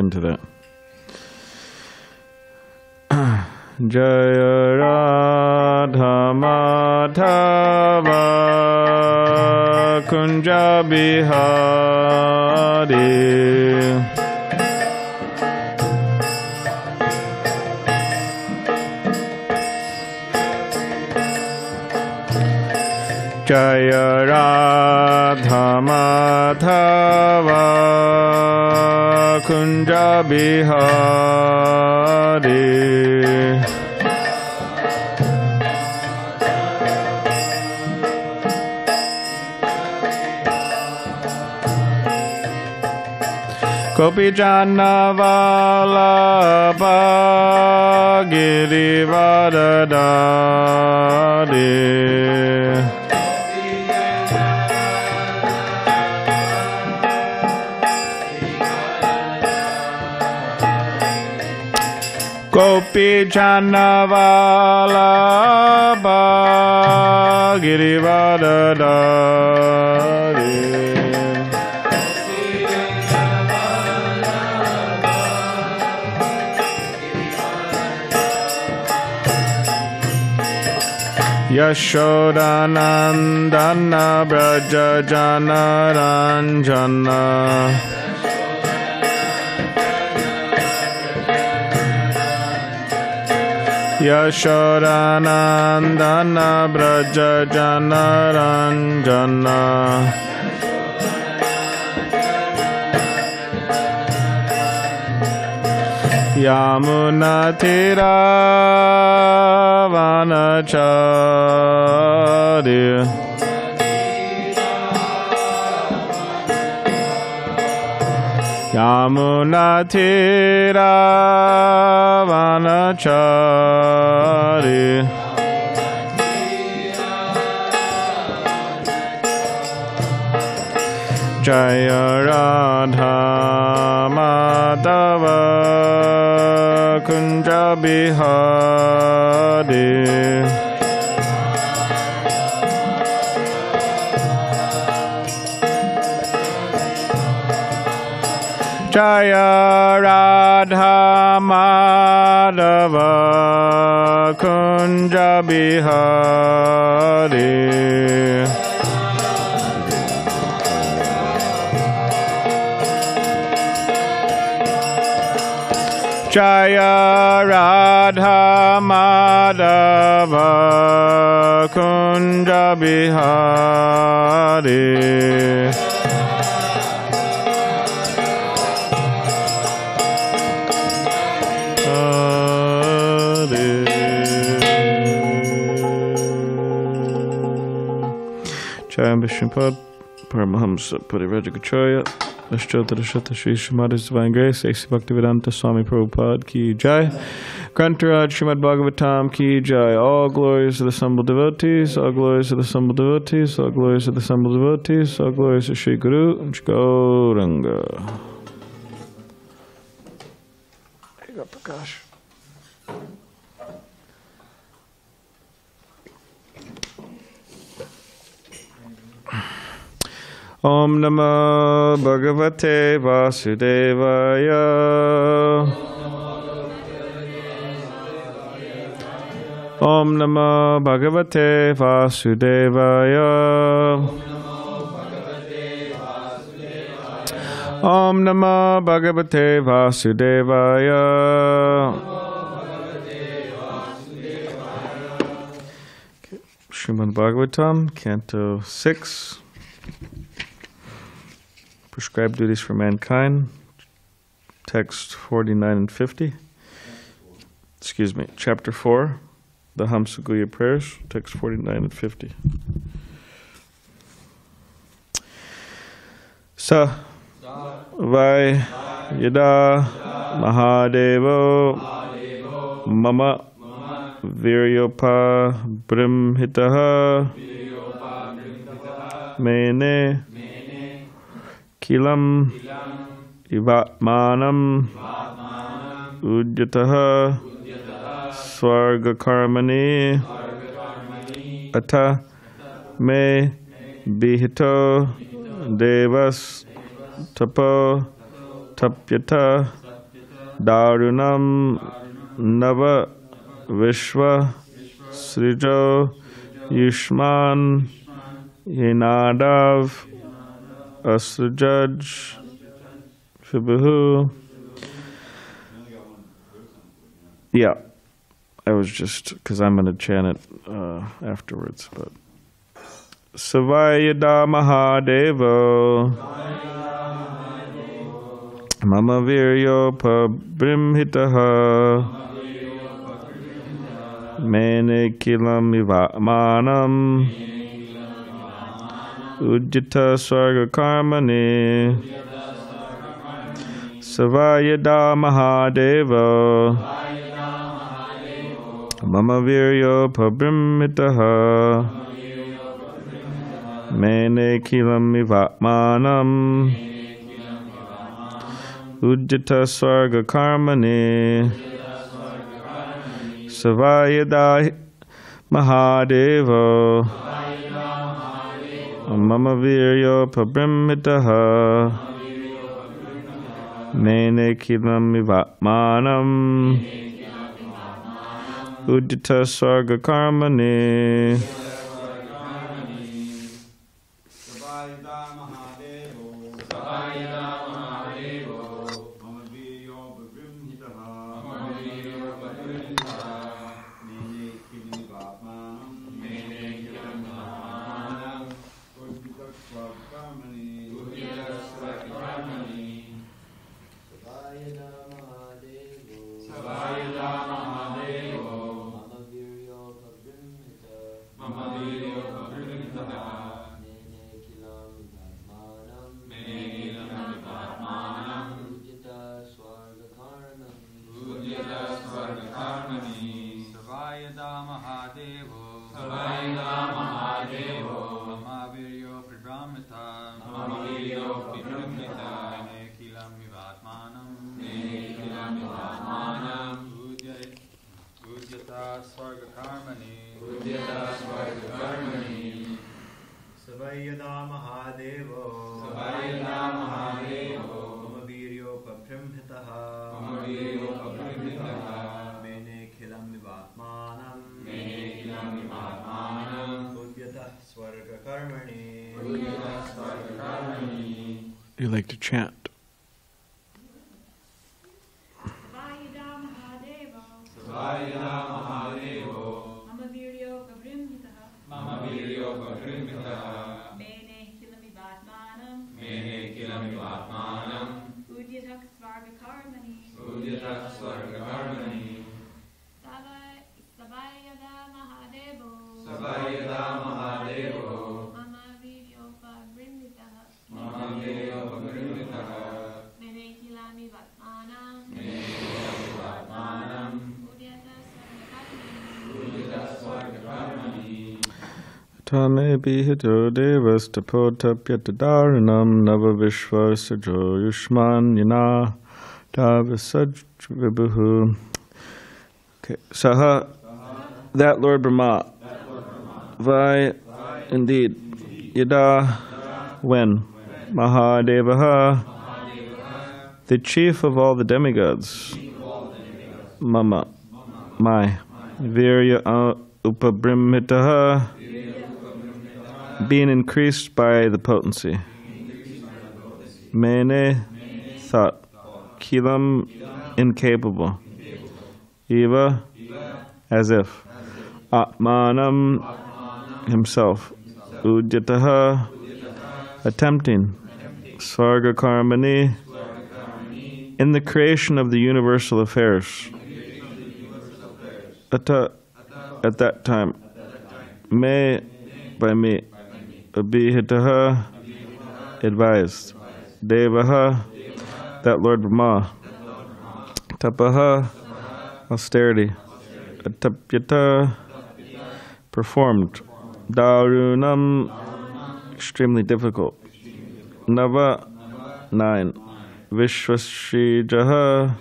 into that. Jaya Radha Madhava Kunja Bihari Jaya Radha Madhava Kunja Bihari Gopi Jana Vallabha Girivardhari Gopi Jana Vallabha Girivardhari Yashodanandana Braja Jana Ranjana Yashodanandana Braja Jana Ranjana Yamuna Tira Vanachari Yamuna Tira Vanachari Jaya Radha Madhava Kunja Bihari Jaya Radha Madhava Kunja Bihari Jaya Radha Madhava Kunja Bihari Jayam Vishnupad Paramahamsa Parivrajagacharya Ashtotarashata Shri Srimad Divine Grace A.C. Bhaktivedanta Swami Prabhupada Ki Jai Grantaraj Srimad Bhagavatam Ki Jai All glories to the assembled devotees, all glories to the assembled devotees, all glories to the assembled devotees, all glories to Shri Guru and Shri Gauranga. There you go, Prakash. Om Namo Bhagavate Vasudevaya Om Namo Bhagavate Vasudevaya Om Namo Bhagavate Vasudevaya Srimad Bhagavatam, Canto 6 Prescribed Duties for Mankind, text 49 and 50. Excuse me, chapter 4, the Hamsaguya prayers, text 49 and 50. Sa vai yada mahadevo mama viryopa brimhitaha mene Kilam ivatmanam udyataha swargakarmani ata me bihito devas tapo tapyata Darunam Nava Vishwa Srijo Yushman Yenadav Asrajaj Shubhu. Yeah, I was just, because I'm going to chant it afterwards, but Savayada Mahadevo Mama Viryo Pabrimhitaha Mene Kilam Manam Ujjita Sarga Karmani Savayada Mahadeva Mama Viryo Pabrimhitaha Mene Kilam Manam Ujjita Sarga Karmani Savayada Mahadeva Mama Viryo Pabrimhitaha Mene Kilam Manam Ujjita Sarga Karmani You like to chant? Tame bihito devas tapotapyatadaranam navavishva sajo yushman yena tavasaj vibhuhu. Okay, Saha, that Lord Brahma, Vai, indeed, Yada, when, Mahadevaha, the chief of all the demigods, Mama, my, Virya Upabrimhitaha, being increased by the potency. Mene, thought. Kilam, incapable. Eva, as if. Atmanam, himself. Ujjataha, attempting. Svarga karmani, in the creation of the universal affairs. Atta, at that time. Me, by me. Abhihitaha, advised. Devaha, that Lord Brahma. Tapaha, austerity. Atapyata, performed. Darunam, extremely difficult. Nava, 9. Vishwasrijaha,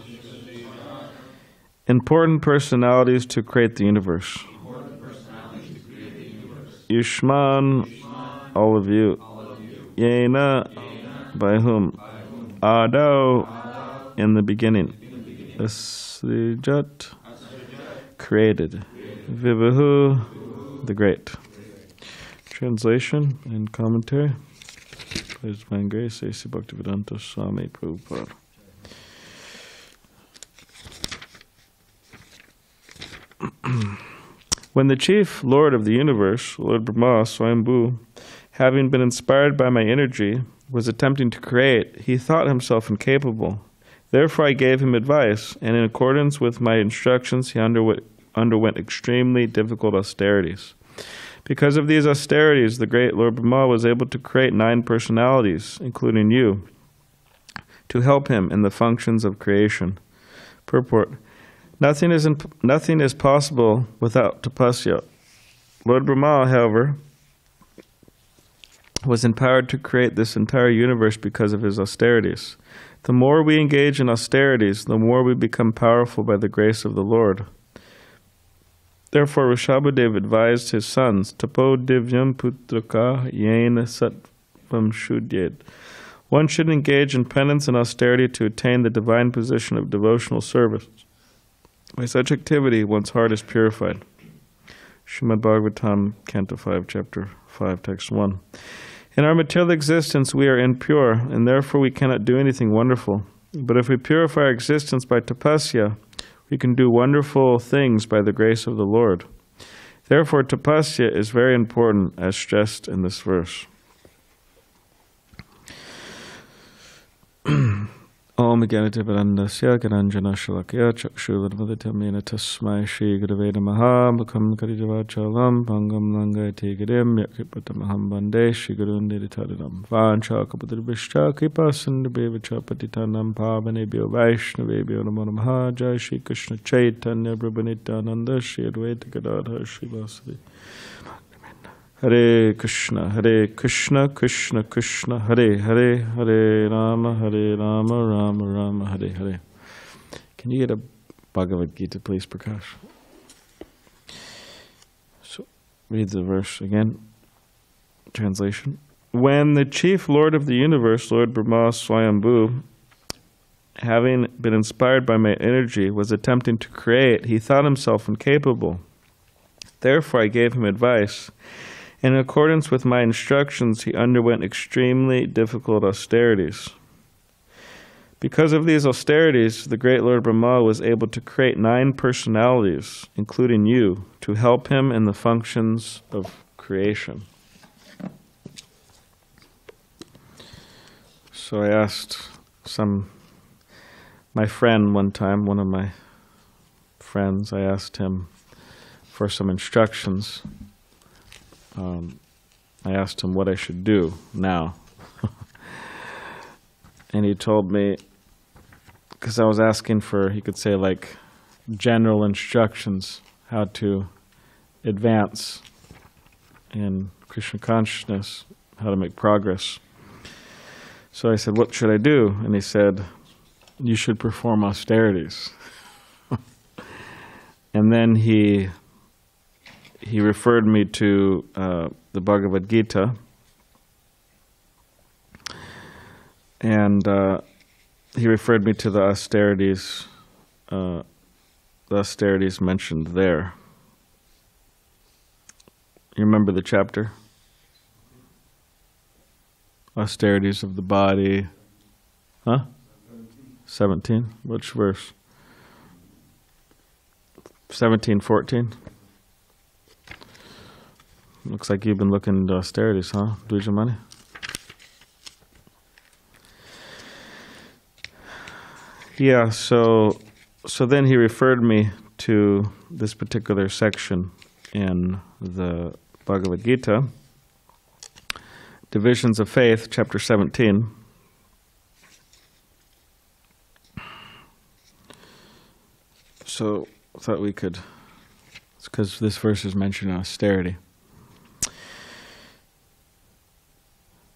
important personalities to create the universe. Yushman, all of you. Yena, by whom? Ado, in the beginning. Asrijat, created. Vibhu, the great. Translation and commentary by His Divine Grace, A.C. Bhaktivedanta Swami Prabhupada. When the chief Lord of the universe, Lord Brahma, Swayambhu, having been inspired by my energy, was attempting to create, he thought himself incapable. Therefore I gave him advice, and in accordance with my instructions, he underwent extremely difficult austerities. Because of these austerities, the great Lord Brahma was able to create 9 personalities, including you, to help him in the functions of creation. Purport. Nothing is possible without tapasya. Lord Brahma, however, was empowered to create this entire universe because of his austerities. The more we engage in austerities, the more we become powerful by the grace of the Lord. Therefore, Ṛṣabhadeva advised his sons, tapo, divyaṁ, putrakā, yena, sattvaṁ, śuddhyed. One should engage in penance and austerity to attain the divine position of devotional service. By such activity, one's heart is purified. Srimad Bhagavatam, Canto 5, Chapter 5, Text 1. In our material existence, we are impure, and therefore we cannot do anything wonderful. But if we purify our existence by tapasya, we can do wonderful things by the grace of the Lord. Therefore, tapasya is very important, as stressed in this verse. Om Gyanativarandasya Garanjana Shalakya Chakshuvadvaditam Yena Tasmai Shri Gurave Namaha Bhakam Karijavachalam Bhangam Langayati Girim Yakripatamaham Bande Shri Gurundi Tadinam Vancha Kapatribhishcha Kripasandabevacha Patitanam Pavanebhyo Vaishnavebhyo Namo Namaha Jai Shri Krishna Chaitanya Prabhu Shri Advaita Gadadhar Shri Vasudeva Hare Krishna, Krishna Krishna, Hare Hare, Hare Rama, Rama Rama, Hare Hare. Can you get a Bhagavad Gita, please, Prakash? So, read the verse again. Translation. When the chief Lord of the universe, Lord Brahma Swayambhu, having been inspired by my energy, was attempting to create, he thought himself incapable. Therefore I gave him advice. In accordance with my instructions, he underwent extremely difficult austerities. Because of these austerities, the great Lord Brahma was able to create 9 personalities, including you, to help him in the functions of creation. So I asked my friend one time, one of my friends, I asked him for some instructions. I asked him what I should do now. And he told me, because I was asking for, he could say, like, general instructions, how to advance in Krishna consciousness, how to make progress. So I said, what should I do? And he said, you should perform austerities. And then he referred me to the Bhagavad Gita, and he referred me to the austerities mentioned there. You remember the chapter? Austerities of the body. Huh? 17. Which verse? 17, 14. Looks like you've been looking into austerities, huh, Dvijamani? Yeah, so then he referred me to this particular section in the Bhagavad Gita, Divisions of Faith, chapter 17. So I thought we could, it's because this verse is mentioning austerity.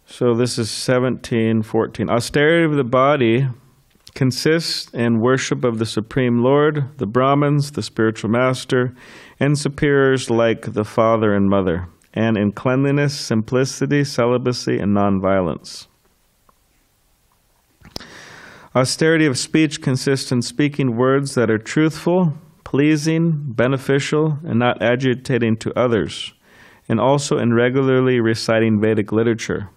So this is 17:14. Austerity of the body consists in worship of the Supreme Lord, the Brahmins, the spiritual master, and superiors like the father and mother, and in cleanliness, simplicity, celibacy, and non-violence. Austerity of speech consists in speaking words that are truthful, pleasing, beneficial, and not agitating to others, and also in regularly reciting Vedic literature.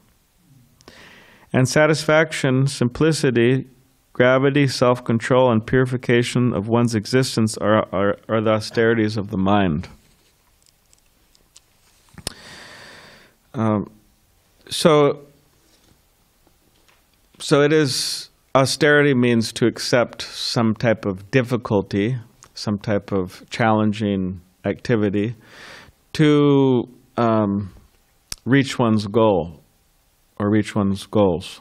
And satisfaction, simplicity, gravity, self-control, and purification of one's existence are the austerities of the mind. So it is, austerity means to accept some type of difficulty, some type of challenging activity to reach one's goal or reach one's goals.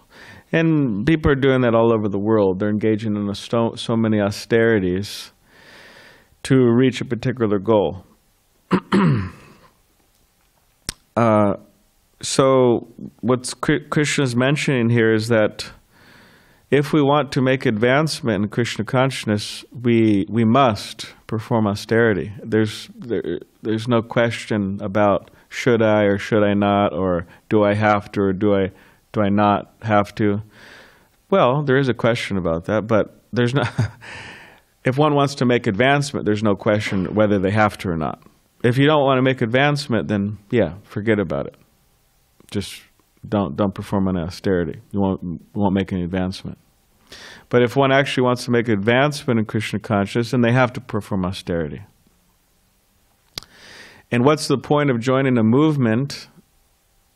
And people are doing that all over the world. They're engaging in so many austerities to reach a particular goal. So what Krishna is mentioning here is that if we want to make advancement in Krishna consciousness, we must perform austerity. There's no question about should I or should I not, or do I have to or do I not have to. Well, there is a question about that, but there's not. If one wants to make advancement, there's no question whether they have to or not. If you don't want to make advancement, then yeah, forget about it. Just don't perform an austerity. You won't make any advancement. But if one actually wants to make advancement in Krishna consciousness, then they have to perform austerity. And what's the point of joining a movement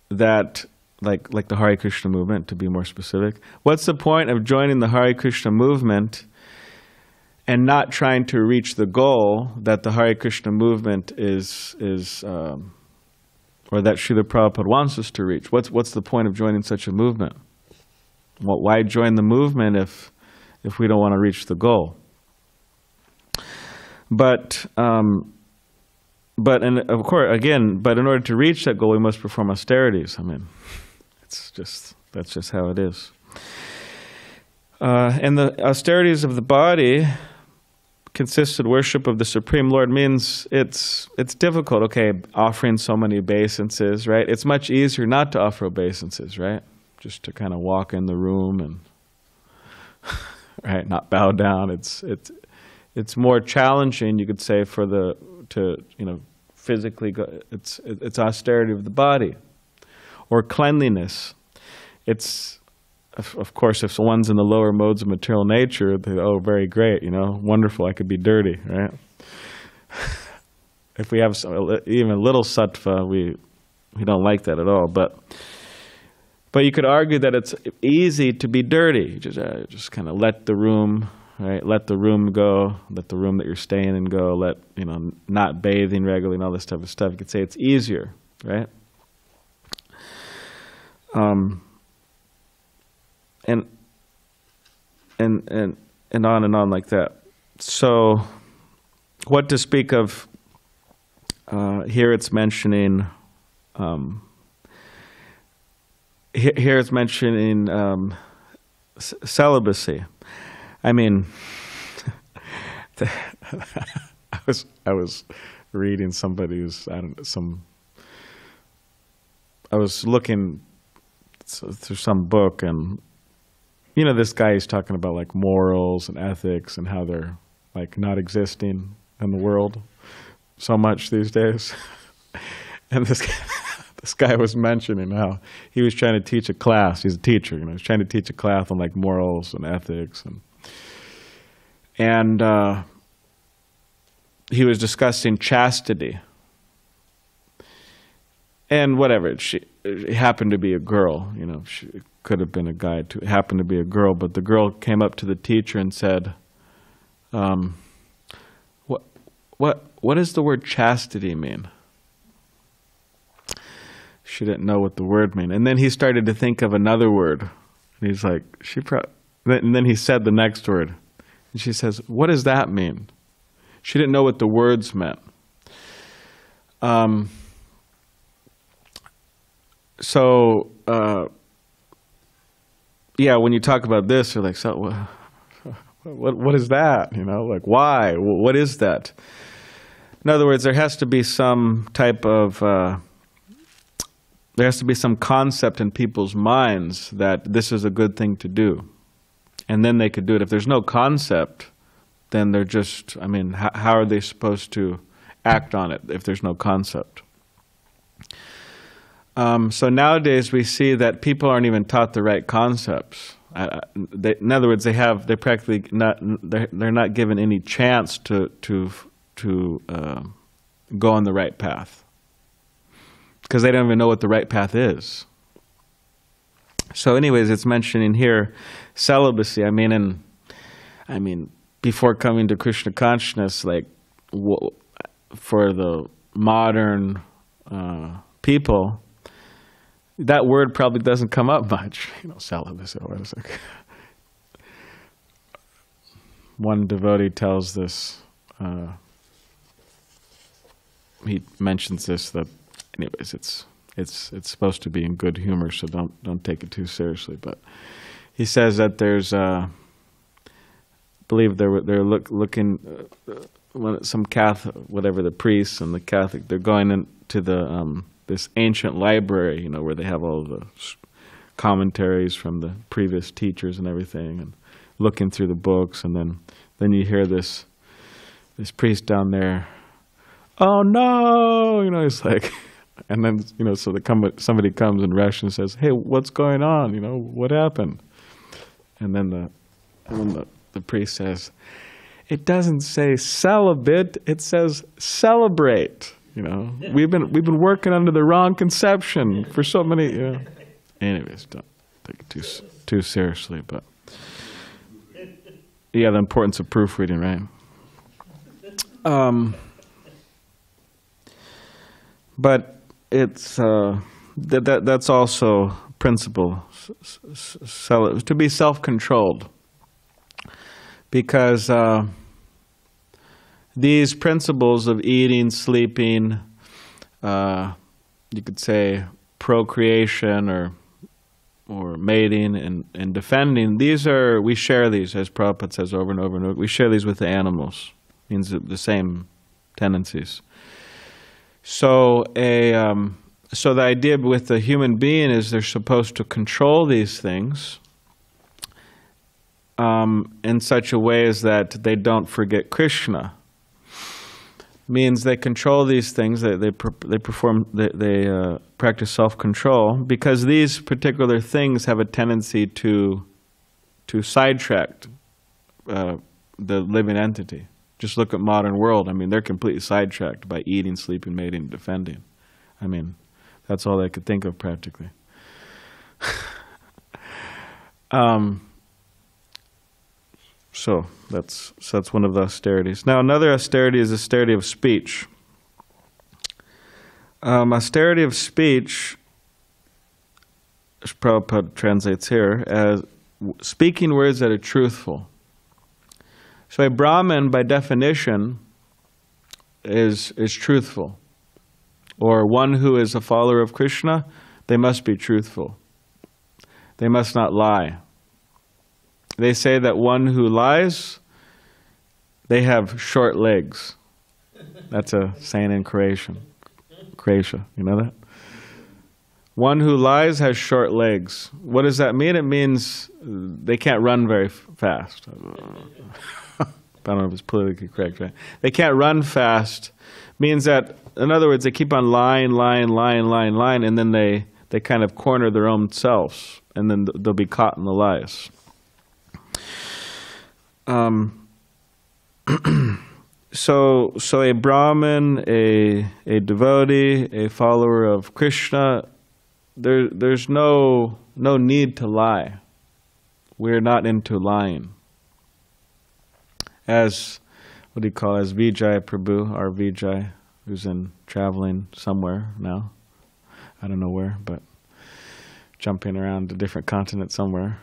that, like the Hare Krishna movement, to be more specific? What's the point of joining the Hare Krishna movement and not trying to reach the goal that the Hare Krishna movement is or that Srila Prabhupada wants us to reach? What's the point of joining such a movement? Well, why join the movement if we don't want to reach the goal? But and of course, again, but in order to reach that goal, we must perform austerities. I mean, that's just how it is. And the austerities of the body, consistent worship of the Supreme Lord, means it's difficult. Okay, offering so many obeisances, right? It's much easier not to offer obeisances, right? Just to kind of walk in the room and right, not bow down. It's more challenging, you could say, to physically go. It's austerity of the body, or cleanliness. It's of course, if one's in the lower modes of material nature, very great, wonderful, I could be dirty, right? If we have even a little sattva, we don't like that at all. But you could argue that it's easy to be dirty. Just kind of let the room, right? Let the room go. Let the room that you're staying in go. Let not bathing regularly and all this type of stuff. You could say it's easier, right? And on like that. So, what to speak of? Here it's mentioning. Here it's mentioning celibacy. I mean, I was reading somebody who's I was looking through some book, and this guy is talking about like morals and ethics and how they're like not existing in the world so much these days. And this guy was mentioning how he was trying to teach a class. He's a teacher, he was trying to teach a class on like morals and ethics, and he was discussing chastity. And whatever, it happened to be a girl, she could have been a guy too. It happened to be a girl, but the girl came up to the teacher and said, what does the word chastity mean? She didn't know what the word meant. And then he started to think of another word. And he's like, and then he said the next word. And she says, what does that mean? She didn't know what the words meant. So, when you talk about this, you're like, so what is that? Like, why? What is that? In other words, there has to be some type of, there has to be some concept in people's minds that this is a good thing to do. and then they could do it. If there's no concept, then they're just, I mean, how are they supposed to act on it if there's no concept? So nowadays we see that people aren't even taught the right concepts. In other words, they're practically they're not given any chance to go on the right path, because they don't even know what the right path is. So anyways, it's mentioning here celibacy. I mean, before coming to Krishna consciousness, like for the modern people, that word probably doesn't come up much. Celibacy. What is it? One devotee tells this. He mentions this, that, anyways, it's supposed to be in good humor, so don't take it too seriously. But he says that there's, I believe they're looking when some Catholic, whatever, the priests and the Catholic, they're going into the this ancient library, where they have all the commentaries from the previous teachers and everything, and looking through the books, and then you hear this priest down there, "Oh no!" It's like, and then so somebody comes in Russian and says, "Hey, what's going on? What happened?" And then the priest says, "It doesn't say celibate; it says celebrate." We've been working under the wrong conception for so many. Anyways, don't take it too seriously, but the importance of proofreading, right? But it's that's also principle, to be self-controlled, because these principles of eating, sleeping, you could say procreation or mating and defending, we share these, as Prabhupada says over and over and over, we share these with the animals. Means the same tendencies. So so the idea with the human being is they're supposed to control these things in such a way as that they don't forget Krishna. Means they control these things, they practice self-control, because these particular things have a tendency to sidetrack the living entity. Just look at modern world. They're completely sidetracked by eating, sleeping, mating, defending. That's all they could think of practically. So that's one of the austerities. Now another austerity is austerity of speech. Austerity of speech, as Prabhupada translates here, as speaking words that are truthful. So a Brahmin, by definition, is truthful. Or one who is a follower of Krishna, they must be truthful. They must not lie. They say that one who lies, they have short legs. That's a saying in Croatia. You know that? One who lies has short legs. What does that mean? It means they can't run very fast. I don't know if it's politically correct, right? They can't run fast. Means that, in other words, they keep on lying, and then they kind of corner their own selves, and then they'll be caught in the lies. So a Brahmin, a devotee, a follower of Krishna, there's no need to lie. We're not into lying. As Vijay Prabhu, our Vijay, who's traveling somewhere now. I don't know where, but jumping around a different continent somewhere.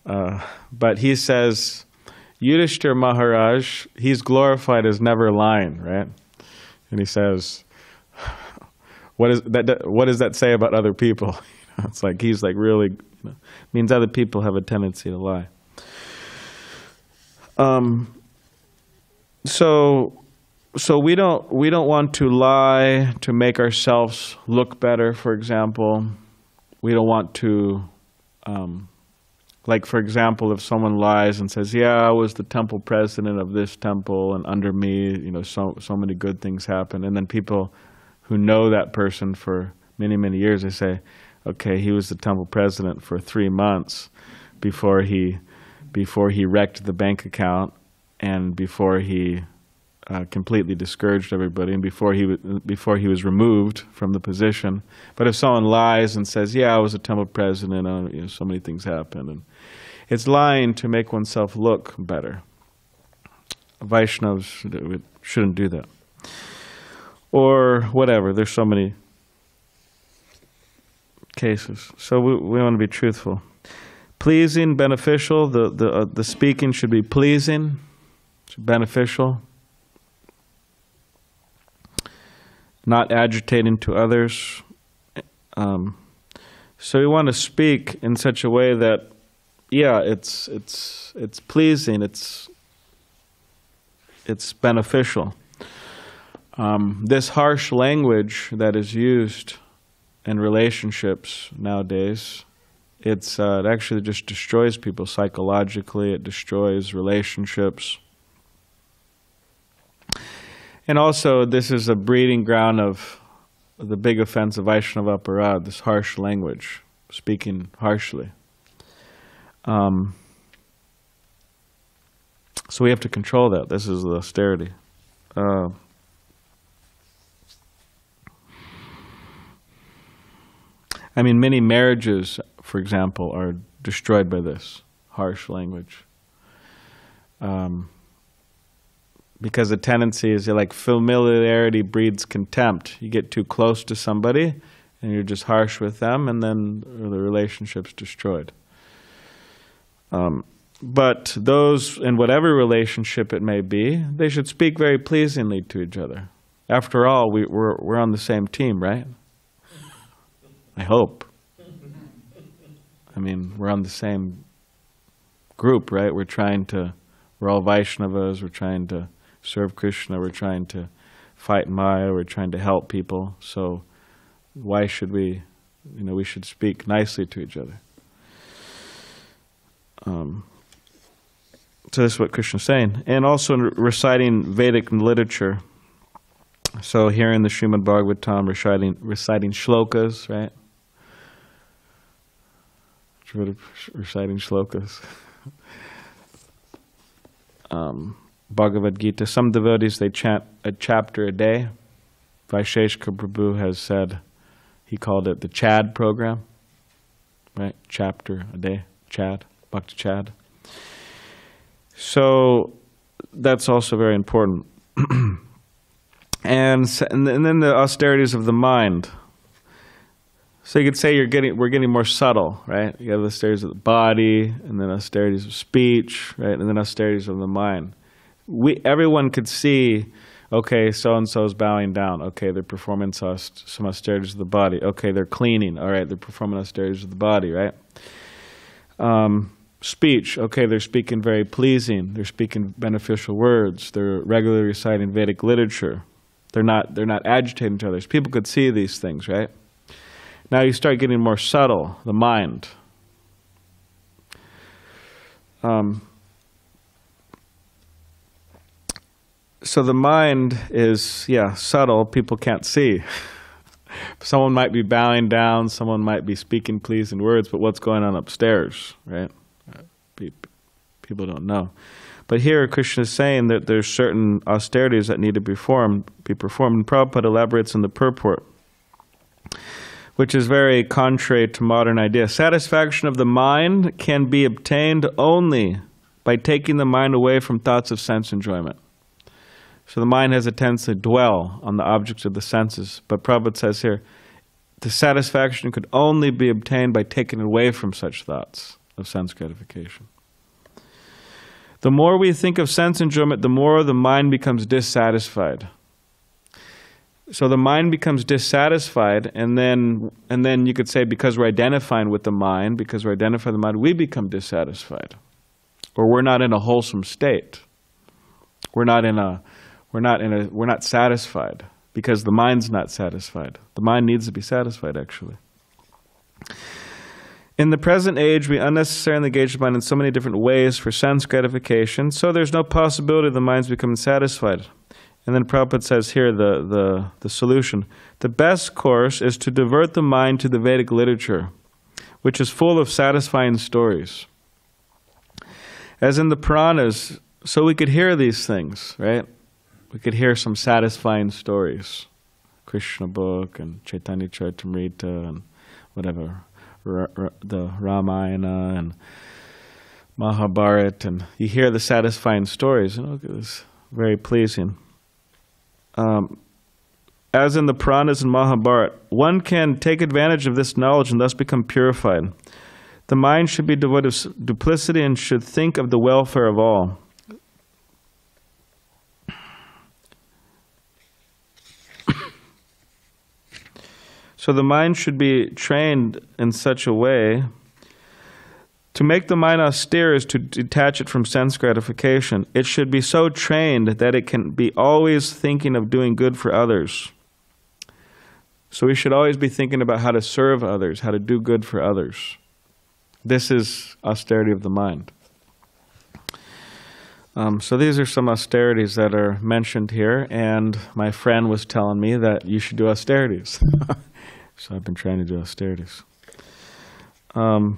But he says, Yudhishthira Maharaj, he's glorified as never lying, right? And he says, what does that say about other people? It's like he's like really, means other people have a tendency to lie. So we don't want to lie to make ourselves look better, for example. We don't want to Like, for example, if someone lies and says, yeah, I was the temple president of this temple, and under me, so many good things happen. And then people who know that person for many, many years, they say, okay, he was the temple president for 3 months before he wrecked the bank account, and before he completely discouraged everybody, and before he was removed from the position. But if someone lies and says, yeah, I was a temple president, so many things happened, and it's lying to make oneself look better. Vaishnavas shouldn't do that. Or whatever, there's so many cases. So we want to be truthful. Pleasing, beneficial, the speaking should be pleasing, beneficial, not agitating to others. So we want to speak in such a way that, yeah, it's pleasing, it's beneficial. This harsh language that is used in relationships nowadays, it actually just destroys people psychologically. It destroys relationships. And also, this is a breeding ground of the big offense of Vaishnava aparad, this harsh language, speaking harshly. So we have to control that. This is the austerity. Many marriages, for example, are destroyed by this harsh language. Because the tendency is like familiarity breeds contempt. You get too close to somebody and you're just harsh with them, and then the relationship's destroyed. But those, in whatever relationship it may be, they should speak very pleasingly to each other. After all, we're on the same team, right? I hope. We're on the same group, right? We're all Vaishnavas, we're trying to serve Krishna, we're trying to fight Maya, we're trying to help people. So why should we should speak nicely to each other. So this is what Krishna is saying. And also in reciting Vedic literature. So here in the Srimad Bhagavatam, reciting shlokas, right? Reciting shlokas. Bhagavad Gita. Some devotees, they chant a chapter a day. Vaisheshika Prabhu has said, he called it the Chad program, right? Chapter a day, Chad, Bhakti Chad. So that's also very important. and then the austerities of the mind. So you could say we're getting more subtle, right? You have the austerities of the body, and then austerities of speech, right? And then austerities of the mind. Everyone could see, okay, so-and-so is bowing down. Okay, they're performing some austerities of the body. Okay, they're cleaning. All right, they're performing austerities of the body, right? Speech. Okay, they're speaking very pleasing. They're speaking beneficial words. They're regularly reciting Vedic literature. They're not agitating to others. People could see these things, right? Now you start getting more subtle, the mind. So the mind is, subtle. People can't see. Someone might be bowing down. Someone might be speaking pleasing words, but what's going on upstairs, right? People don't know. But here Krishna is saying that there's certain austerities that need to be performed. And Prabhupada elaborates in the purport, which is very contrary to modern ideas. Satisfaction of the mind can be obtained only by taking the mind away from thoughts of sense enjoyment. So the mind has a tendency to dwell on the objects of the senses. But Prabhupada says here, the satisfaction could only be obtained by taking away from such thoughts of sense gratification. The more we think of sense enjoyment, the more the mind becomes dissatisfied. So the mind becomes dissatisfied, and then you could say because we're identifying with the mind, we become dissatisfied, or we're not in a wholesome state. We're not satisfied because the mind's not satisfied. The mind needs to be satisfied, actually. In the present age, we unnecessarily engage the mind in so many different ways for sense gratification, so there's no possibility of the mind's becoming satisfied. And then Prabhupada says here the solution. The best course is to divert the mind to the Vedic literature, which is full of satisfying stories. As in the Puranas, so we could hear these things, right? We could hear some satisfying stories. Krishna book and Chaitanya Charitamrita and whatever. The Ramayana and Mahabharata, and you hear the satisfying stories. It's very pleasing. As in the Puranas and Mahabharata, one can take advantage of this knowledge and thus become purified. The mind should be devoid of duplicity and should think of the welfare of all. So the mind should be trained in such a way. To make the mind austere is to detach it from sense gratification. It should be so trained that it can be always thinking of doing good for others. So we should always be thinking about how to serve others, how to do good for others. This is austerity of the mind. So these are some austerities that are mentioned here, and my friend was telling me that you should do austerities. So I've been trying to do austerities. Now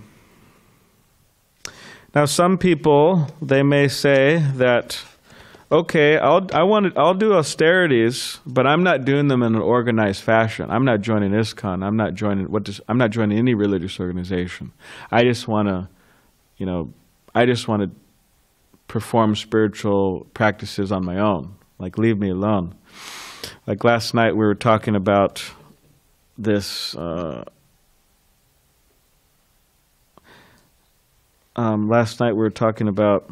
some people, they may say that, okay, I'll do austerities, but I'm not doing them in an organized fashion. I'm not joining ISKCON. I'm not joining any religious organization. I just want to perform spiritual practices on my own. Like, leave me alone. Like last night we were talking about this last night we were talking about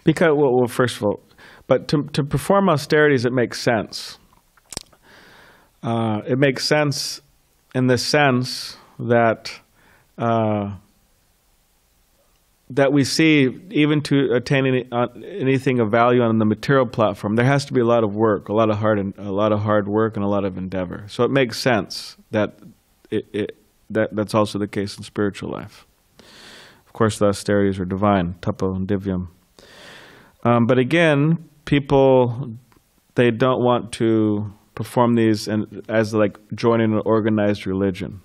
because well first of all, but to perform austerities, it makes sense. It makes sense in the sense that that we see, even to attain anything of value on the material platform, there has to be a lot of work, a lot of hard work, and a lot of endeavor. So it makes sense that that's also the case in spiritual life. Of course, the austerities are divine, tapo and divyaṁ. But again, people, they don't want to perform these as like joining an organized religion.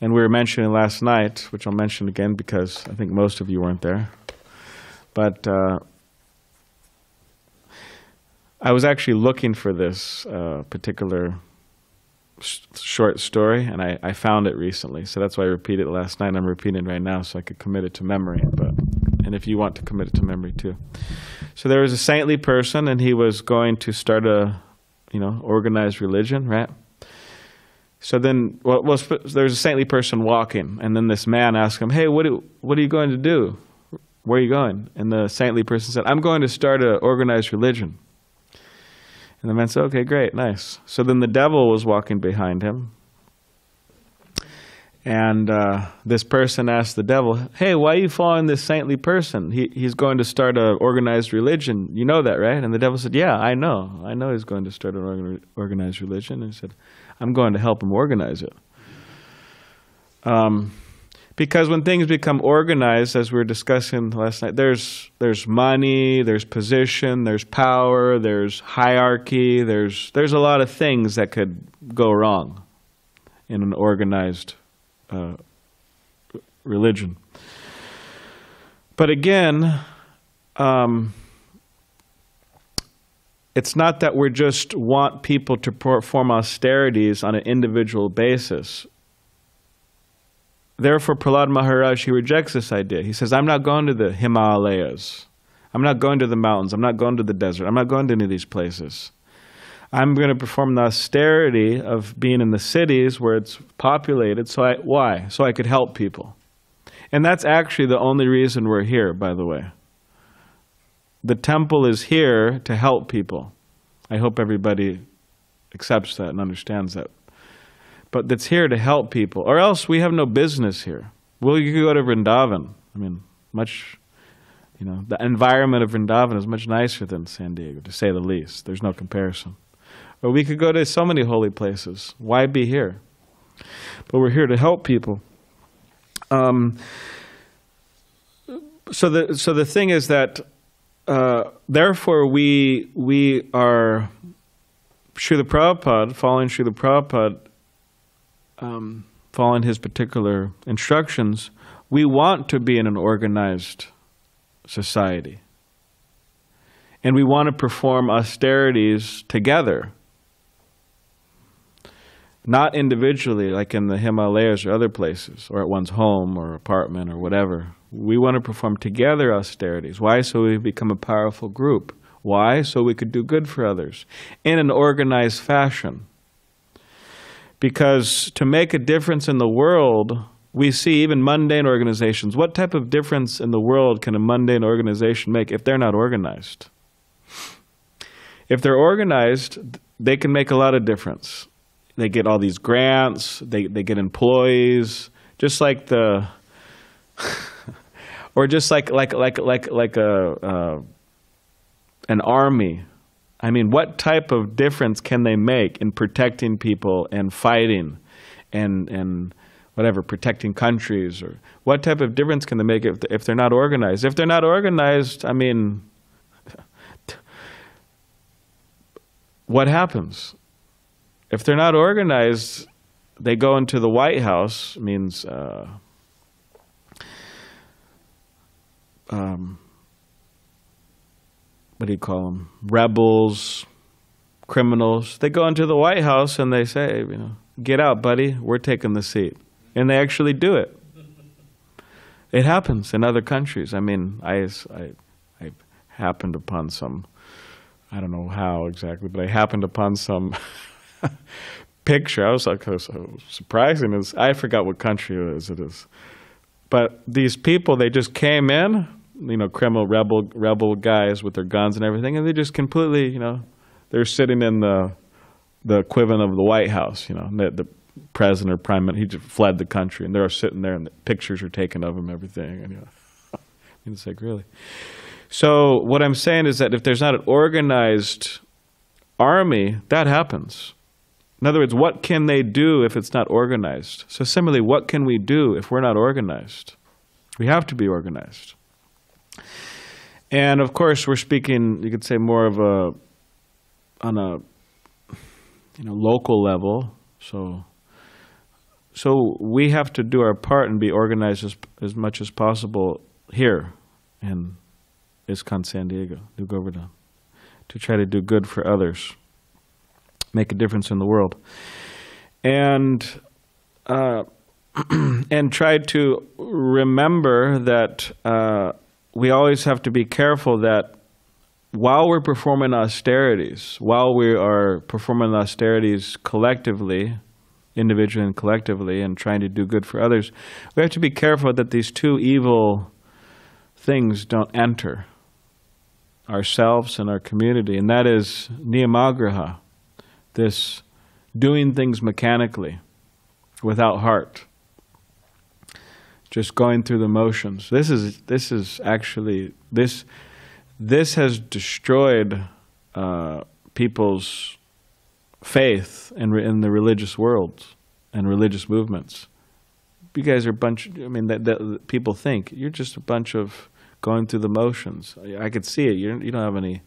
And we were mentioning last night, which I'll mention again because I think most of you weren't there, but I was actually looking for this particular short story, and I found it recently, so that's why I repeated it last night. I'm repeating it right now so I could commit it to memory, and if you want to commit it to memory too. So there was a saintly person, and he was going to start a organized religion, right? So then, there's a saintly person walking, and then this man asked him, "Hey, what are you going to do? Where are you going?" And the saintly person said, "I'm going to start an organized religion." And the man said, "Okay, great, nice." So then the devil was walking behind him, and this person asked the devil, "Hey, why are you following this saintly person? He's going to start an organized religion. You know that, right?" And the devil said, "Yeah, I know. I know he's going to start an organized religion." And he said, "I'm going to help him organize it." Because when things become organized, as we were discussing last night, there's money, there's position, there's power, there's hierarchy, there's a lot of things that could go wrong in an organized religion. But again, it's not that we just want people to perform austerities on an individual basis. Therefore, Prahlad Maharaj, he rejects this idea. He says, "I'm not going to the Himalayas. I'm not going to the mountains. I'm not going to the desert. I'm not going to any of these places. I'm going to perform the austerity of being in the cities where it's populated. Why? So I could help people." And that's actually the only reason we're here, by the way. The temple is here to help people. I hope everybody accepts that and understands that. But it's here to help people, or else we have no business here. Well, you could go to Vrindavan. I mean, the environment of Vrindavan is much nicer than San Diego, to say the least. There's no comparison. Or we could go to so many holy places. Why be here? But we're here to help people. So the thing is that therefore we are Srila Prabhupada, following Srila Prabhupada, following his particular instructions, we want to be in an organized society. And we want to perform austerities together. Not individually, like in the Himalayas or other places, or at one's home or apartment or whatever. We want to perform together austerities. Why? So we become a powerful group. Why? So we could do good for others in an organized fashion. Because to make a difference in the world, we see even mundane organizations. What type of difference in the world can a mundane organization make if they're not organized? If they're organized, they can make a lot of difference. They get all these grants, they get employees, just like the, or just like an army. I mean, what type of difference can they make in protecting people and fighting and whatever, protecting countries? Or what type of difference can they make if they're not organized? If they're not organized, I mean, what happens? If they're not organized, they go into the White House, means what do you call them? Rebels, criminals. They go into the White House and they say, get out, buddy, we're taking the seat. And they actually do it. It happens in other countries. I mean, I happened upon some, I don't know how exactly, but I happened upon some picture. I was like, so surprising. I forgot what country it is. But these people, they just came in, criminal rebel guys with their guns and everything, and they just completely, they're sitting in the equivalent of the White House, the president or prime minister, he just fled the country, and they're sitting there, and the pictures are taken of him, everything, and it's like, really? So what I'm saying is that if there's not an organized army, that happens. In other words, what can they do if it's not organized? So similarly, what can we do if we're not organized? We have to be organized. And of course, we're speaking, you could say, more of on a local level. So we have to do our part and be organized as much as possible here in ISKCON San Diego, New Govardhan, to try to do good for others, make a difference in the world, and try to remember that we always have to be careful that while we're performing austerities, collectively, individually and collectively, and trying to do good for others, we have to be careful that these two evil things don't enter ourselves and our community, and that is niyamagraha, this doing things mechanically, without heart, just going through the motions. This has destroyed people's faith in the religious world and religious movements. You guys are a bunch. That people think you're just a bunch of going through the motions. I could see it. You don't have any.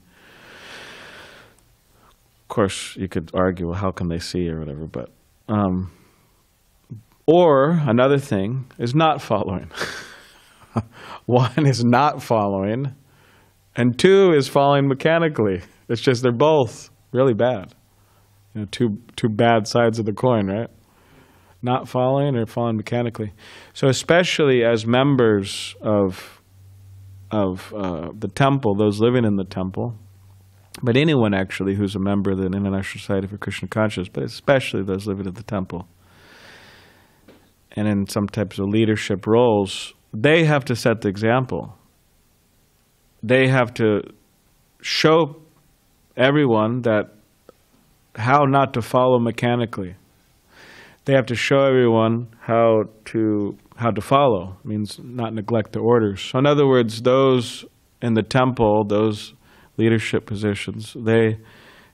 Of course, you could argue, well, how can they see or whatever, but or another thing is not following. One is not following, and two is following mechanically. It's just they're both really bad. Two bad sides of the coin, right? Not following or following mechanically. So especially as members of the temple, those living in the temple, but anyone actually who's a member of the International Society for Krishna Consciousness, but especially those living at the temple, and in some types of leadership roles, they have to set the example. They have to show everyone that how not to follow mechanically. They have to show everyone how to follow. It means not neglect the orders. So in other words, those in the temple, those leadership positions, they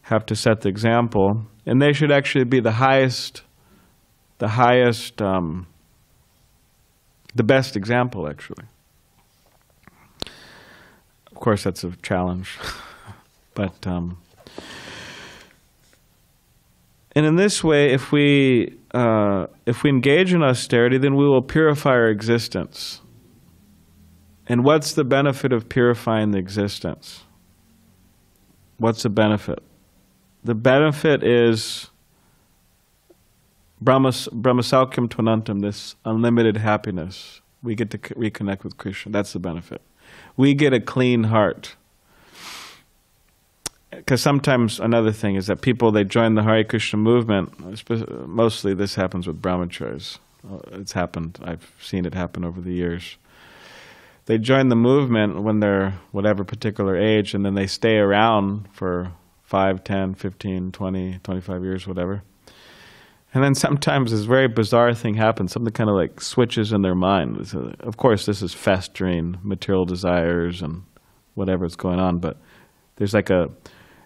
have to set the example, and they should actually be the best example, actually. Of course, that's a challenge, but and in this way, if we engage in austerity, then we will purify our existence. And what's the benefit of purifying the existence? What's the benefit? The benefit is Brahmasaukhyam Tvanantam, this unlimited happiness. We get to reconnect with Krishna. That's the benefit. We get a clean heart. Because sometimes another thing is that people, they join the Hare Krishna movement, mostly this happens with brahmacharis. It's happened, I've seen it happen over the years. They join the movement when they're whatever particular age, and then they stay around for 5, 10, 15, 20, 25 years, whatever. And then sometimes this very bizarre thing happens, something kind of like switches in their mind. So, of course, this is festering material desires and whatever's going on, but there's like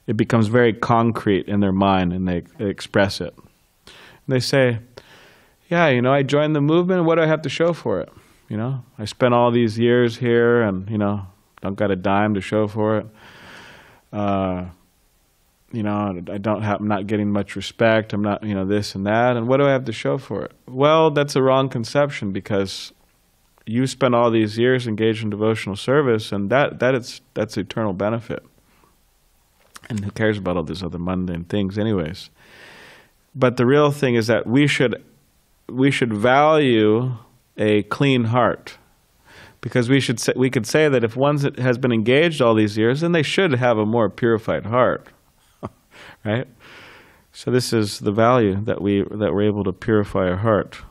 it becomes very concrete in their mind, and they express it. And they say, yeah, I joined the movement, what do I have to show for it? I spent all these years here and, don't got a dime to show for it. I'm not getting much respect. I'm not, this and that. And what do I have to show for it? Well, that's a wrong conception, because you spent all these years engaged in devotional service, and that's eternal benefit. And who cares about all these other mundane things anyways? But the real thing is that we should value a clean heart, because we could say that if one has been engaged all these years, then they should have a more purified heart, right? So this is the value that we're able to purify our heart.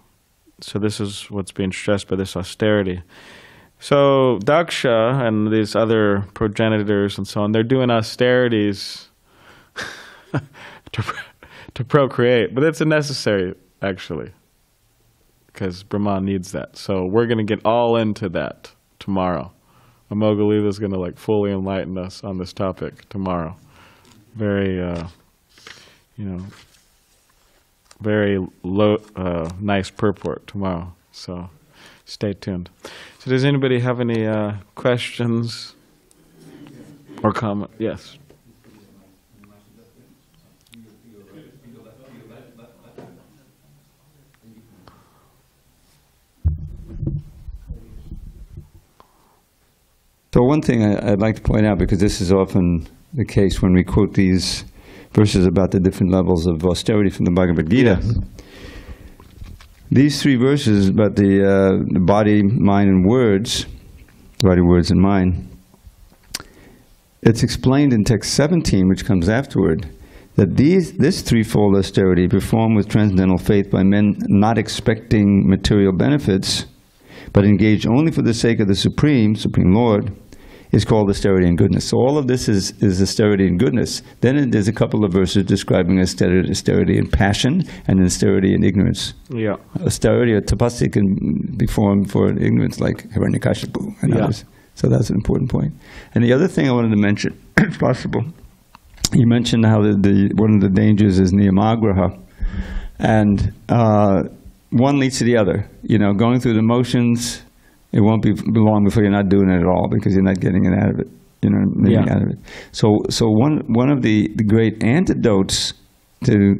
So this is what's being stressed by this austerity. So Daksha and these other progenitors and so on, they're doing austerities to procreate, but it's necessary actually, because Brahma needs that. So we're going to get all into that tomorrow. Amoghaliva is going to fully enlighten us on this topic tomorrow. Very, very nice purport tomorrow. So stay tuned. So does anybody have any questions or comment? Yes. So one thing I'd like to point out, because this is often the case when we quote these verses about the different levels of austerity from the Bhagavad Gita. Yes. These 3 verses about the body, mind, and words, body, words, and mind, it's explained in text 17, which comes afterward, that this threefold austerity performed with transcendental faith by men not expecting material benefits, but engaged only for the sake of the Supreme Lord, is called austerity and goodness. So all of this is austerity and goodness. Then there's a couple of verses describing austerity and passion and austerity and ignorance. Yeah. Austerity or tapasya can be formed for ignorance, like Hiranyakashipu and others. So that's an important point. And the other thing I wanted to mention, if possible, you mentioned how one of the dangers is niyamagraha, and one leads to the other. Going through the motions, it won't be long before you're not doing it at all, because you're not getting it out of it. Out of it. So one of the great antidotes to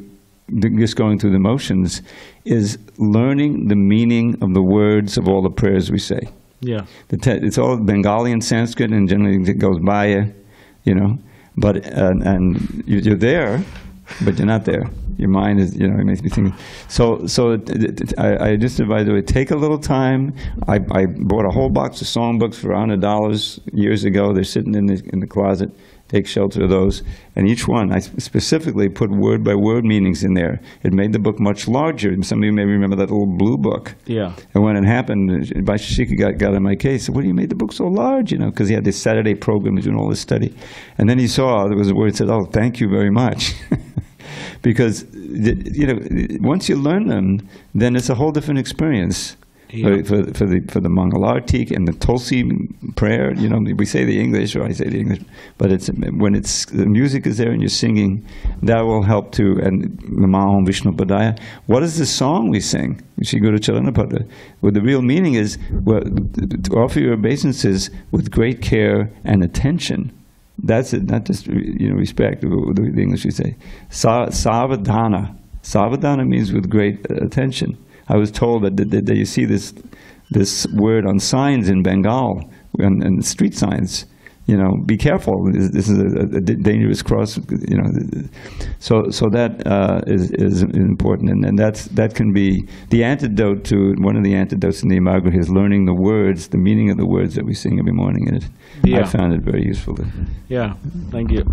just going through the motions is learning the meaning of the words of all the prayers we say. Yeah. It's all Bengali and Sanskrit, and generally it goes by you, but and you're there, but you're not there. Your mind is, it makes me think. So I just advise you, take a little time. I bought a whole box of songbooks for $100 years ago. They're sitting in the closet. Take shelter of those. And each one, I specifically put word-by-word meanings in there. It made the book much larger. Some of you may remember that little blue book. Yeah. And when it happened, Vaisheshika got on my case. Said, "What do you made the book so large?" Because he had this Saturday program doing all this study. And then he saw there was a word that said, "Oh, thank you very much." Because, once you learn them, then it's a whole different experience. for the Mangalartik and the Tulsi prayer. You know, we say the English, or I say the English, but it's when it's the music is there and you're singing, that will help too. And Namaham Vishnu Padaya. What is the song we sing? Shri Guru Charanapada. Well, the real meaning is, well, to offer your obeisances with great care and attention. That's it, not just respect. The English we say, savadana. Savadana means with great attention. I was told that you see this word on signs in Bengal, and street signs. You know, be careful. This is a dangerous cross. You know, so that is important, and that can be the antidote to one of the antidotes in the Imago is learning the words, the meaning of the words that we sing every morning. And I found it very useful. Yeah, thank you.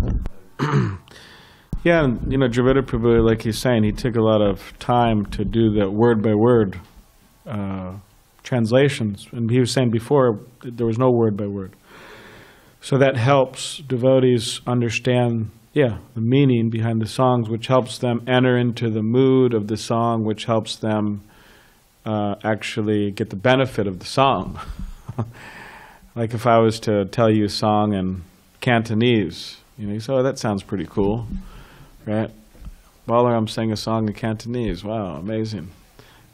Yeah, and Dravida Prabhu, like he's saying, he took a lot of time to do the word-by-word translations. And he was saying before, there was no word-by-word. So that helps devotees understand, the meaning behind the songs, which helps them enter into the mood of the song, which helps them actually get the benefit of the song. Like if I was to tell you a song in Cantonese, you say, oh, that sounds pretty cool. Right? Balaram sang a song in Cantonese. Wow, amazing.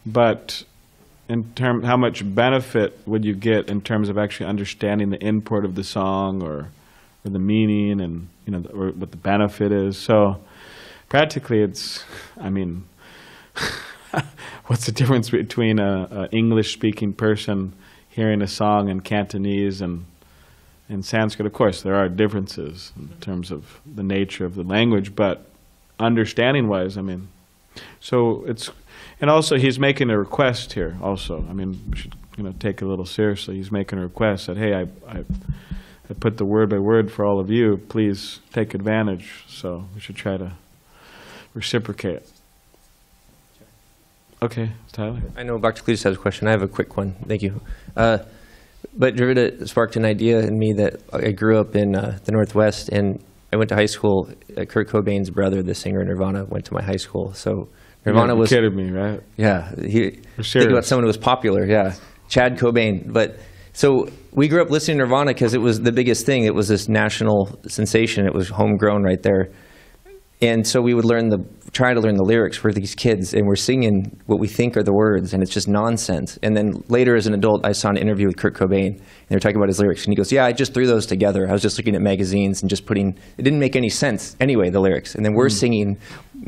But how much benefit would you get in terms of actually understanding the import of the song or the meaning and or what the benefit is? So practically it's, what's the difference between an English-speaking person hearing a song in Cantonese and in Sanskrit? Of course, there are differences in terms of the nature of the language, but understanding-wise, so it's, and also he's making a request here. Also, we should take it a little seriously. He's making a request that, hey, I put the word by word for all of you. Please take advantage. So we should try to reciprocate. Okay, Tyler. I know Bhakti has a question. I have a quick one. Thank you. But Dravida sparked an idea in me that I grew up in the Northwest, and I went to high school. Kurt Cobain's brother, the singer in Nirvana, went to my high school. So Nirvana was... You're kidding me, right? Yeah. Think about someone who was popular, Chad Cobain. But so we grew up listening to Nirvana because it was the biggest thing. It was this national sensation. It was homegrown right there. And so we would try to learn the lyrics for these kids, and we're singing what we think are the words, and it's just nonsense. And then later as an adult, I saw an interview with Kurt Cobain, and they were talking about his lyrics, and he goes, yeah, I just threw those together. I was just looking at magazines and just it didn't make any sense anyway, the lyrics. And then we're singing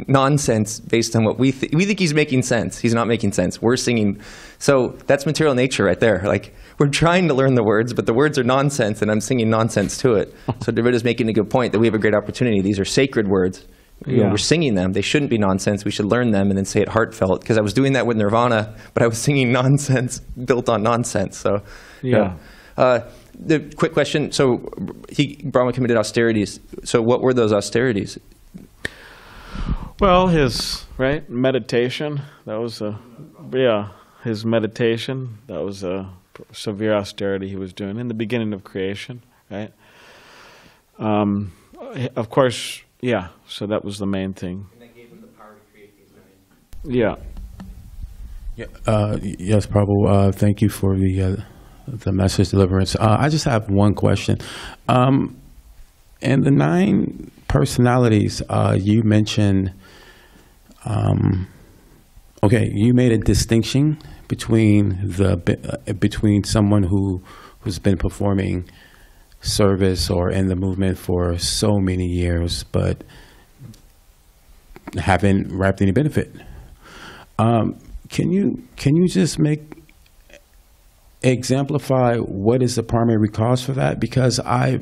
nonsense based on what we think he's making sense. He's not making sense. We're singing. So that's material nature right there. Like, we're trying to learn the words, but the words are nonsense, and I'm singing nonsense to it. So Davida's making a good point that we have a great opportunity. These are sacred words. We're singing them. They shouldn't be nonsense. We should learn them and then say it heartfelt. Because I was doing that with Nirvana, but I was singing nonsense built on nonsense. So, the quick question. So, Brahma committed austerities. So, what were those austerities? Well, his meditation. That was his meditation. That was a severe austerity he was doing in the beginning of creation. Right. Of course. Yeah, so that was the main thing. And that gave him the power to create these nine. Yes, Prabhu. Thank you for the message deliverance. I just have one question. And the 9 personalities you mentioned. You made a distinction between between someone who's been performing service or in the movement for so many years, but haven't wrapped any benefit. Can you just exemplify what is the primary cause for that? Because I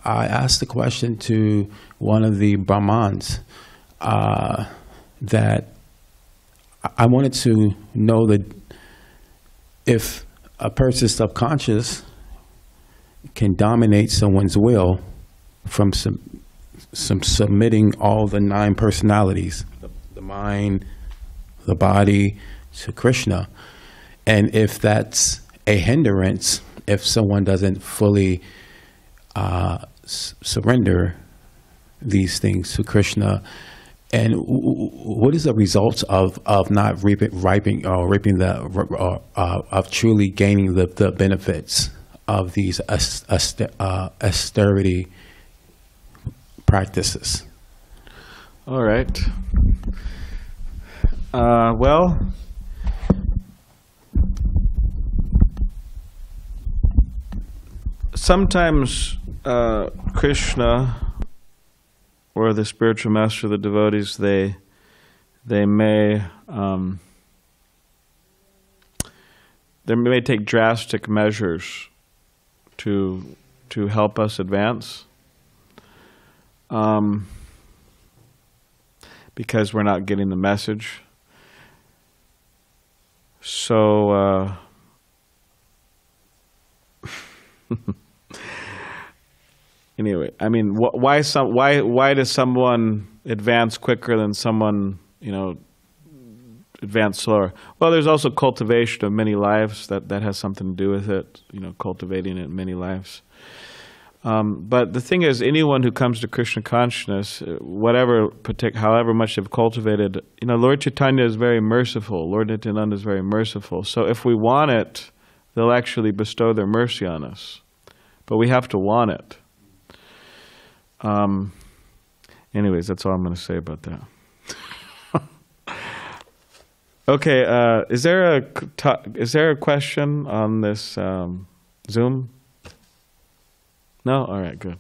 asked the question to one of the Brahmans that I wanted to know that if a person's subconscious can dominate someone's will from submitting all the 9 personalities, the mind, the body, to Krishna. And if that's a hindrance, if someone doesn't fully surrender these things to Krishna, And what is the results of not reaping of truly gaining the benefits of these austerity practices? All right. Well, sometimes Krishna or the spiritual master of the devotees, they may take drastic measures to help us advance, because we're not getting the message. So anyway, I mean, why does someone advance quicker than someone, advance slower? Well, there's also cultivation of many lives that has something to do with it, cultivating it in many lives. But the thing is, anyone who comes to Krishna consciousness, however much they've cultivated, Lord Chaitanya is very merciful. Lord Nityananda is very merciful. So if we want it, they'll actually bestow their mercy on us. But we have to want it. Anyways, that's all I'm going to say about that. Okay, is there a question on this Zoom? No? All right, good.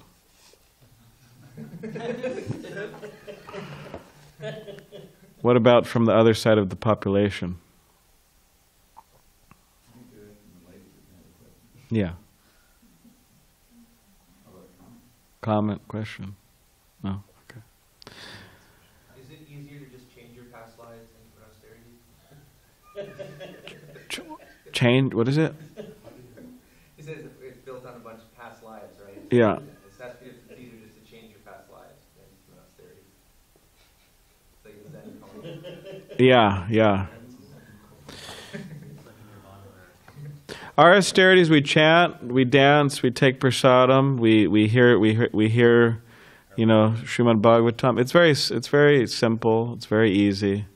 What about from the other side of the population? Yeah. Comment, question? No? Okay. Is it easier to just change your past lives into austerity? Change? What is it? He says it's built on a bunch of past lives, right? Yeah. It's easier just to change your past lives than austerity. Like Zen. Yeah. Our austerities, we chant, we dance, we take prasadam, we hear Srimad Bhagavatam. It's very simple. It's very easy.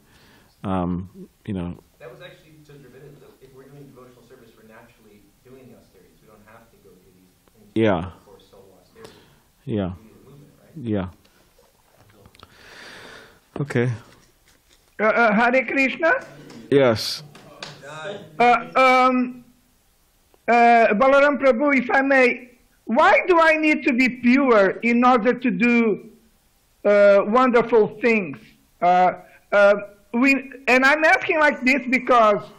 That was actually so driven. If we're doing devotional service, we're naturally doing the austerities. We don't have to go through these things. Yeah. For solo austerity. Yeah. Movement, right? Yeah. Okay. Hare Krishna. Yes. Balaram Prabhu, if I may, why do I need to be pure in order to do wonderful things? And I'm asking like this because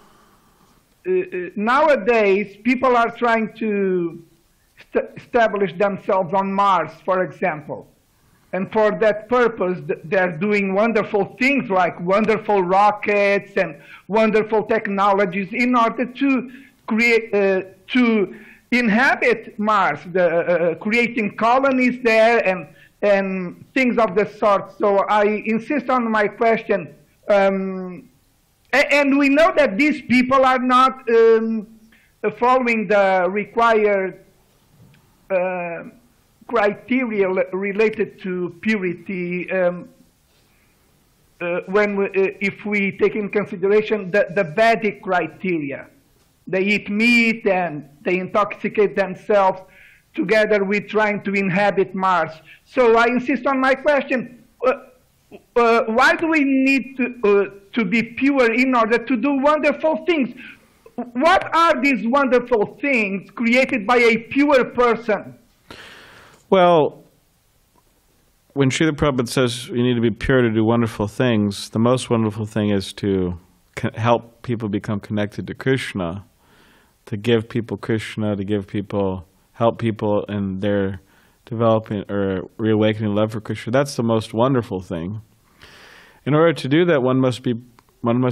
nowadays people are trying to establish themselves on Mars, for example. And for that purpose, they're doing wonderful things like wonderful rockets and wonderful technologies in order to create, to inhabit Mars, creating colonies there and things of the sort. So I insist on my question. And we know that these people are not following the required criteria related to purity if we take in consideration the Vedic criteria. They eat meat and they intoxicate themselves together with trying to inhabit Mars. So I insist on my question. Why do we need to be pure in order to do wonderful things? What are these wonderful things created by a pure person? Well, when Srila Prabhupada says you need to be pure to do wonderful things, the most wonderful thing is to help people become connected to Krishna, to give people Krishna, help people in their developing or reawakening love for Krishna. That's the most wonderful thing. In order to do that, one must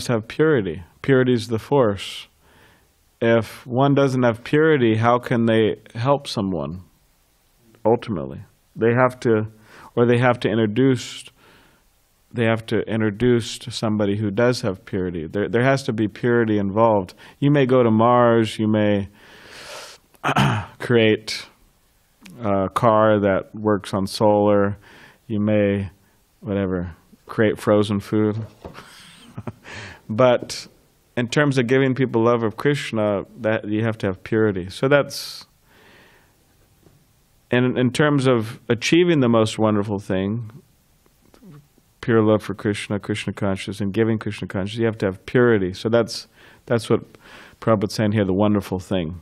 have purity. Purity is the force. If one doesn't have purity, how can they help someone? Ultimately, they have to introduce to somebody who does have purity. There has to be purity involved. You may go to Mars, you may create a car that works on solar, you may, whatever, create frozen food. But in terms of giving people love of Krishna, that you have to have purity. So that's, and in terms of achieving the most wonderful thing, pure love for Krishna, Krishna consciousness, and giving Krishna consciousness, you have to have purity. So that's what Prabhupada's saying here, the wonderful thing.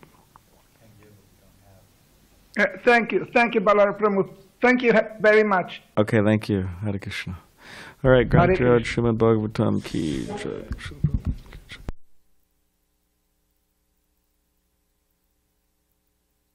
Thank you, Balarama Prabhu. Thank you very much. Okay, thank you. Hare Krishna. All right, Granth Srimad Bhagavatam ki jai.